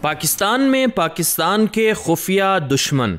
پاکستان میں پاکستان کے خفیہ دشمن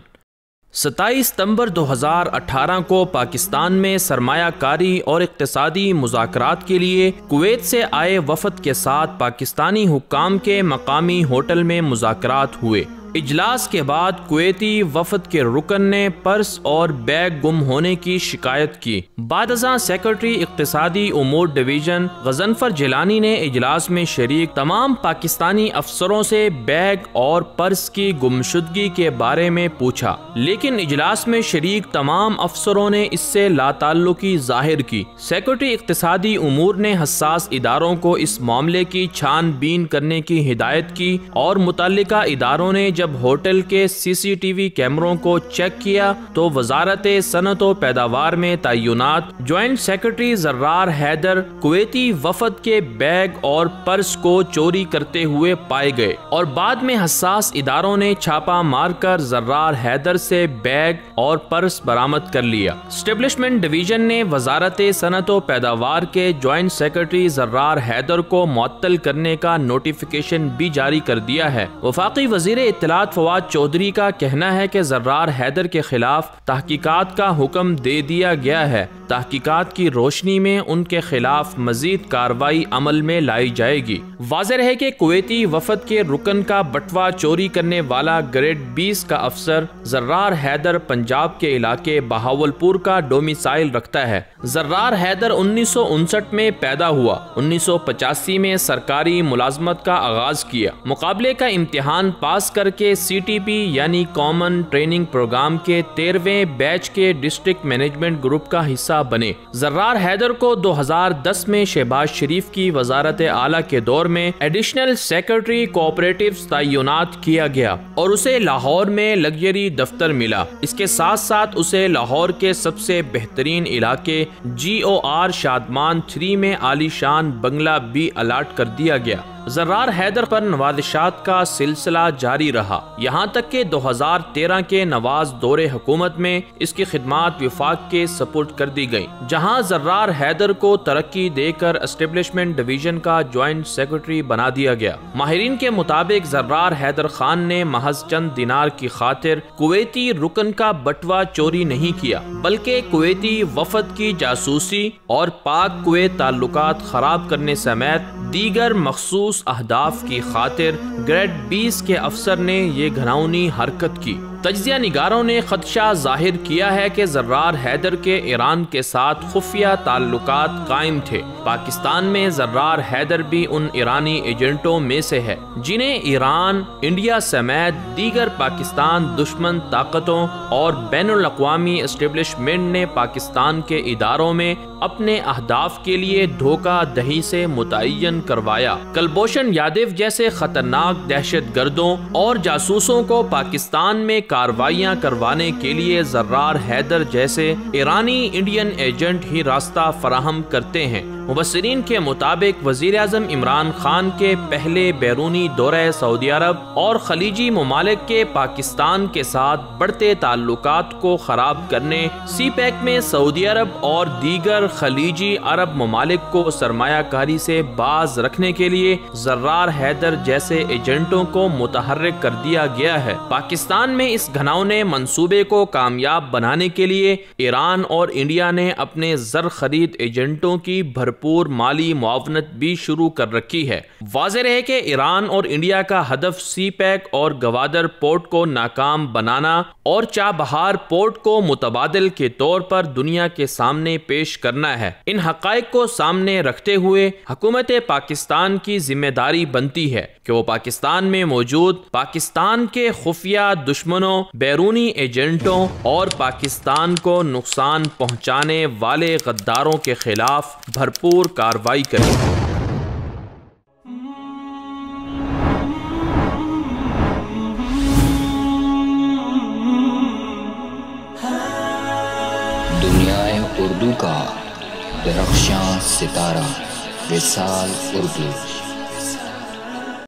27 ستمبر 2018 کو پاکستان میں سرمایہ کاری اور اقتصادی مذاکرات کے لیے کویت سے آئے وفد کے ساتھ پاکستانی حکام کے مقامی ہوٹل میں مذاکرات ہوئے۔ اجلاس کے بعد کویتی وفد کے رکن نے پرس اور بیگ گم ہونے کی شکایت کی۔ بعد ازاں سیکرٹری اقتصادی امور ڈویژن غضنفر جیلانی نے اجلاس میں شریک تمام پاکستانی افسروں سے بیگ اور پرس کی گمشدگی کے بارے میں پوچھا، لیکن اجلاس میں شریک تمام افسروں نے اس سے لاتعلقی ظاہر کی۔ سیکرٹری اقتصادی امور نے حساس اداروں کو اس معاملے کی چھان بین کرنے کی ہدایت کی اور متعلقہ اداروں نے جب ہوٹل کے CCTV کیمروں کو چیک کیا تو وزارت صنعت و پیداوار میں تعینات جوائنٹ سیکرٹری زرار حیدر کویتی وفد کے بیگ اور پرس کو چوری کرتے ہوئے پائے گئے اور بعد میں حساس اداروں نے چھاپا مار کر زرار حیدر سے بیگ اور پرس برآمد کر لیا۔ اسٹیبلشمنٹ ڈویژن نے وزارت صنعت و پیداوار کے جوائنٹ سیکرٹری زرار حیدر کو معطل کرنے کا نوٹیفیکیشن بھی جاری کر دیا ہے۔ وفاقی وزیر اطلاعات فواد چودھری کا کہنا ہے کہ زرار حیدر کے خلاف تحقیقات کا حکم دے دیا گیا ہے۔ تحقیقات کی روشنی میں ان کے خلاف مزید کارروائی عمل میں لائی جائے گی۔ واضح رہے کہ کویتی وفد کے رکن کا بٹوا چوری کرنے والا گریڈ 20 کا افسر زرار حیدر پنجاب کے علاقے بہاولپور کا ڈومیسائل رکھتا ہے۔ زرار حیدر 1959 میں پیدا ہوا، 1985 میں سرکاری ملازمت کا آغاز کیا۔ مقابلے کا امتحان پاس کر کے CTP یعنی کامن ٹریننگ پروگرام کے 13ویں بیچ کے ڈسٹرکٹ مینجمنٹ گروپ کا حصہ بنے۔ زرار حیدر کو 2010 میں شہباز شریف کی وزارت اعلیٰ کے دور میں ایڈیشنل سیکرٹری کوآپریٹیوز تعینات کیا گیا اور اسے لاہور میں لگژری دفتر ملا۔ اس کے ساتھ ساتھ اسے لاہور کے سب سے بہترین علاقے GOR شادمان 3 میں عالی شان بنگلہ بھی الاٹ کر دیا گیا۔ زرار حیدر پر نوازشات کا سلسلہ جاری رہا، یہاں تک کہ 2013 کے نواز دور حکومت میں اس کی خدمات وفاق کے سپورٹ کر دی گئیں، جہاں زرار حیدر کو ترقی دے کر اسٹیبلشمنٹ ڈویژن کا جوائنٹ سیکرٹری بنا دیا گیا۔ ماہرین کے مطابق زرار حیدر خان نے محض چند دینار کی خاطر کویتی رکن کا بٹوا چوری نہیں کیا، بلکہ کویتی وفد کی جاسوسی اور پاک کویت تعلقات خراب کرنے سمیت دیگر مخصوص اہداف کی خاطر گریڈ 20 کے افسر نے یہ گھناؤنی حرکت کی۔ تجزیہ نگاروں نے خدشہ ظاہر کیا ہے کہ زرار حیدر کے ایران کے ساتھ خفیہ تعلقات قائم تھے۔ پاکستان میں زرار حیدر بھی ان ایرانی ایجنٹوں میں سے ہے جنہیں ایران، انڈیا سمیت دیگر پاکستان دشمن طاقتوں اور بین الاقوامی اسٹیبلشمنٹ نے پاکستان کے اداروں میں اپنے اہداف کے لیے دھوکہ دہی سے متعین کروایا۔ کلبھوشن یادو جیسے خطرناک دہشت گردوں اور جاسوسوں کو پاکستان میں کارروائیاں کروانے کے لیے زرار حیدر جیسے ایرانی انڈین ایجنٹ ہی راستہ فراہم کرتے ہیں۔ مبصرین کے مطابق وزیر اعظم عمران خان کے پہلے بیرونی دورہ سعودی عرب اور خلیجی ممالک کے پاکستان کے ساتھ بڑھتے تعلقات کو خراب کرنے، CPEC میں سعودی عرب اور دیگر خلیجی عرب ممالک کو سرمایہ کاری سے باز رکھنے کے لیے زرار حیدر جیسے ایجنٹوں کو متحرک کر دیا گیا ہے۔ پاکستان میں اس گھناؤنے منصوبے کو کامیاب بنانے کے لیے ایران اور انڈیا نے اپنے زر خرید ایجنٹوں کی بھرپور مالی معاونت بھی شروع کر رکھی ہے۔ واضح رہے کہ ایران اور انڈیا کا ہدف CPEC اور گوادر پورٹ کو ناکام بنانا اور چابہار پورٹ کو متبادل کے طور پر دنیا کے سامنے پیش کرنا ہے۔ ان حقائق کو سامنے رکھتے ہوئے حکومت پاکستان کی ذمہ داری بنتی ہے کہ وہ پاکستان میں موجود پاکستان کے خفیہ دشمنوں، بیرونی ایجنٹوں اور پاکستان کو نقصان پہنچانے والے غداروں کے خلاف بھرپور کارروائی کرے۔ دنیائے اردو کا درخشاں ستارہ وصال اردو۔